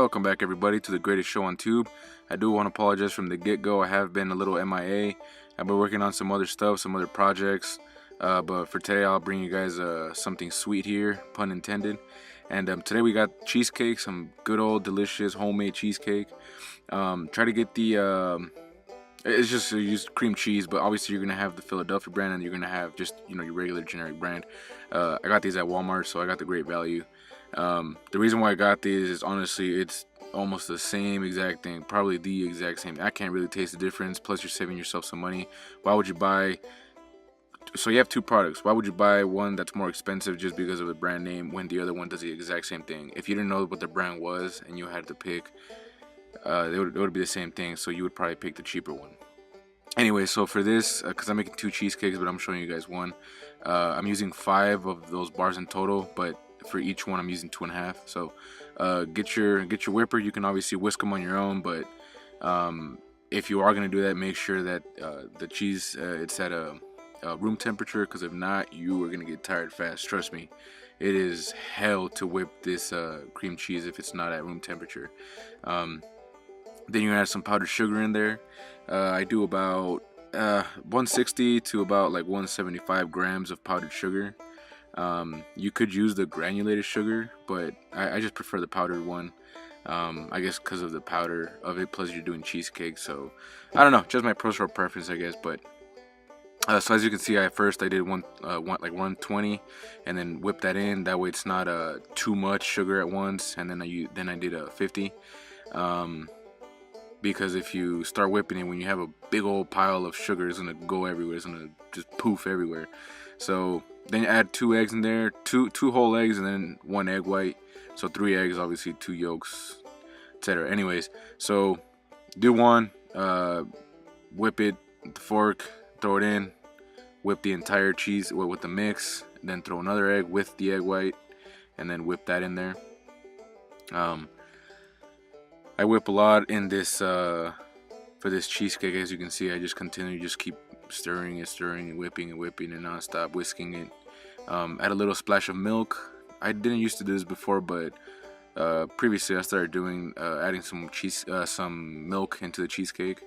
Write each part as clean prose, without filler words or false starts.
Welcome back everybody to the greatest show on tube. I do want to apologize from the get-go. I have been a little MIA. I've been working on some other stuff, some other projects. But for today I'll bring you guys something sweet here, pun intended. And today we got cheesecake, some good old delicious homemade cheesecake. Try to get the it's just used cream cheese, but obviously you're gonna have the Philadelphia brand and you're gonna have just your regular generic brand. I got these at Walmart, so I got the great value. The reason why I got these is honestly it's almost the same exact thing, probably the exact same. I can't really taste the difference. Plus you're saving yourself some money. Why would you buy? So you have two products. Why would you buy one that's more expensive just because of the brand name when the other one does the exact same thing? If you didn't know what the brand was and you had to pick, it would be the same thing. So you would probably pick the cheaper one. Anyway, so for this, because I'm making 2 cheesecakes, but I'm showing you guys one. I'm using 5 of those bars in total, but for each one I'm using 2.5. So get your whipper. You can obviously whisk them on your own, but if you are going to do that, make sure that the cheese it's at a room temperature, because if not, you are going to get tired fast. Trust me, it is hell to whip this cream cheese if it's not at room temperature. Then you're gonna add some powdered sugar in there. I do about 160 to about like 175 grams of powdered sugar. You could use the granulated sugar, but I just prefer the powdered one. I guess because of the powder of it, plus you're doing cheesecake, so I don't know, just my personal preference, I guess. But so as you can see, I did like 120, and then whip that in. That way it's not too much sugar at once, and then I did a 50. Because if you start whipping it, when you have a big old pile of sugar, it's gonna go everywhere. It's gonna just poof everywhere. So then you add 2 eggs in there, two whole eggs, and then 1 egg white. So 3 eggs, obviously 2 yolks, etc. Anyways, so do one, whip it with the fork, throw it in, whip the entire cheese with the mix, then throw another egg with the egg white, and then whip that in there. I whip a lot in this for this cheesecake. As you can see, I just keep stirring and whipping and non-stop whisking it. Add a little splash of milk. I didn't used to do this before, but previously I started doing adding some milk into the cheesecake,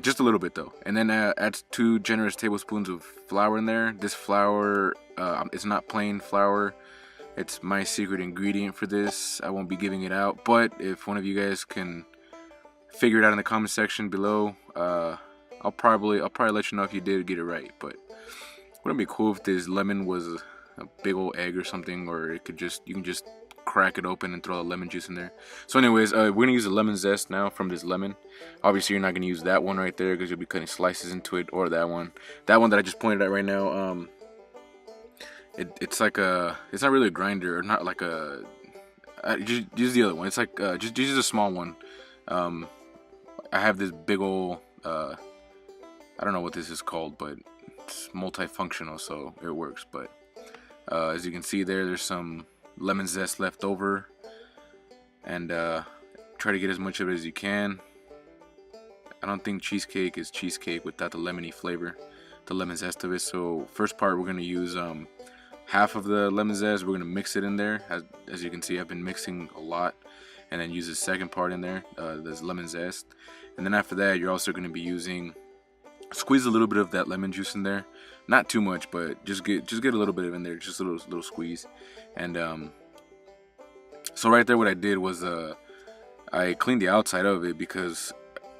just a little bit though. And then add 2 generous tablespoons of flour in there. This flour it's not plain flour. It's my secret ingredient for this. I won't be giving it out, but if one of you guys can figure it out in the comment section below, I'll probably let you know if you did get it right. But wouldn't it be cool if this lemon was a big old egg or something, or you can just crack it open and throw the lemon juice in there. So anyways, we're gonna use the lemon zest now from this lemon. Obviously you're not gonna use that one right there because you'll be cutting slices into it, or that one that I just pointed at right now. It's like it's not really a grinder, or not like a, just use the other one. It's like just use a small one. I have this big old I don't know what this is called, but it's multifunctional, so it works. But as you can see there's some lemon zest left over, and try to get as much of it as you can. I don't think cheesecake is cheesecake without the lemony flavor, the lemon zest of it. So first part, we're gonna use half of the lemon zest. We're gonna mix it in there. As you can see, I've been mixing a lot, and then use the second part in there, this lemon zest. And then after that, you're also gonna be squeeze a little bit of that lemon juice in there, not too much, but just get a little bit of in there, just a little squeeze. And so right there, what I did was I cleaned the outside of it, because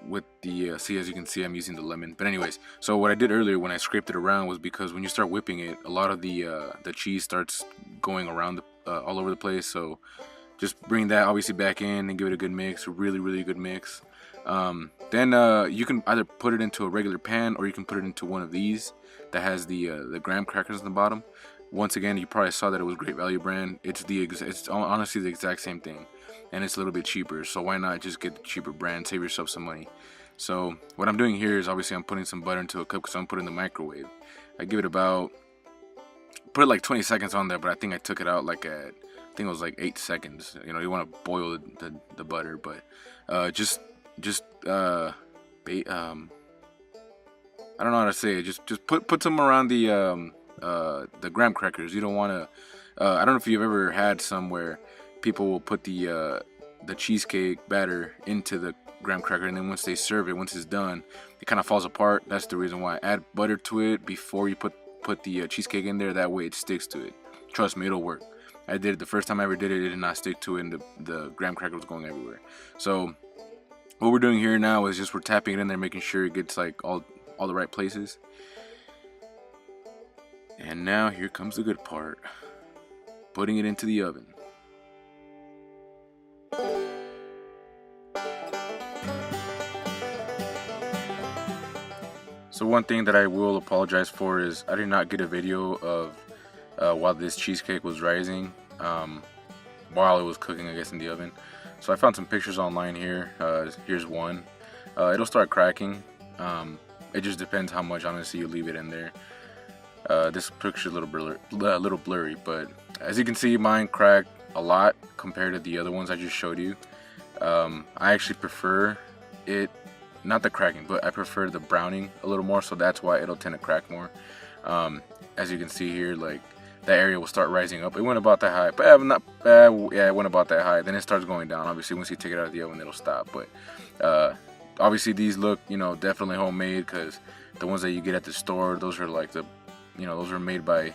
with the see, as you can see, I'm using the lemon. But anyways, so what I did earlier when I scraped it around was because when you start whipping it, a lot of the cheese starts going around all over the place. So just bring that obviously back in and give it a good mix, a really good mix. Then you can either put it into a regular pan, or you can put it into one of these that has the graham crackers on the bottom. Once again, you probably saw that it was Great Value brand. It's honestly the exact same thing, and it's a little bit cheaper. So why not just get the cheaper brand, save yourself some money. So what I'm doing here is obviously I'm putting some butter into a cup because I'm putting it in the microwave. I give it put it like 20 seconds on there, but I think I took it out like I think it was like 8 seconds. You want to boil the butter, but just I don't know how to say it. Just put some around the graham crackers. You don't want to. I don't know if you've ever had some where people will put the the cheesecake batter into the graham cracker, and then once they serve it, once it's done, it kind of falls apart. That's the reason why. Add butter to it before you put the cheesecake in there. That way it sticks to it. Trust me, it'll work. I did it the first time I ever did it. It did not stick to it, and the graham cracker was going everywhere. So what we're doing here now is just we're tapping it in there, making sure it gets like all the right places. And now here comes the good part. Putting it into the oven. So one thing that I will apologize for is I did not get a video of while this cheesecake was rising, while it was cooking, I guess, in the oven. So I found some pictures online here. Here's one. It'll start cracking. It just depends how much, honestly, you leave it in there. This picture's a little blurry, but as you can see, mine cracked a lot compared to the other ones I just showed you. I actually prefer it, not the cracking, but I prefer the browning a little more, so that's why it'll tend to crack more. As you can see here, like that area will start rising up. It went about that high, but not bad. Yeah, it went about that high. Then it starts going down. Obviously, once you take it out of the oven, it'll stop. But obviously, these look, definitely homemade, because the ones that you get at the store, those are like those are made by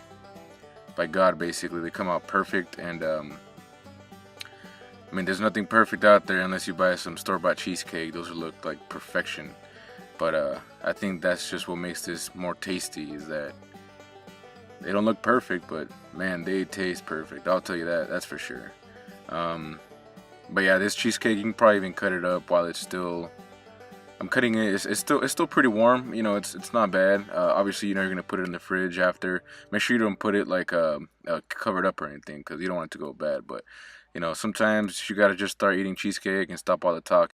God, basically. They come out perfect, and I mean, there's nothing perfect out there unless you buy some store-bought cheesecake. Those look like perfection. But I think that's just what makes this more tasty, is that they don't look perfect, but man, they taste perfect. I'll tell you that. That's for sure. But yeah, this cheesecake, you can probably even cut it up while it's still. I'm cutting it. It's still pretty warm. It's not bad. Obviously, you're gonna put it in the fridge after. Make sure you don't put it like covered up or anything, because you don't want it to go bad. But sometimes you gotta just start eating cheesecake and stop all the talk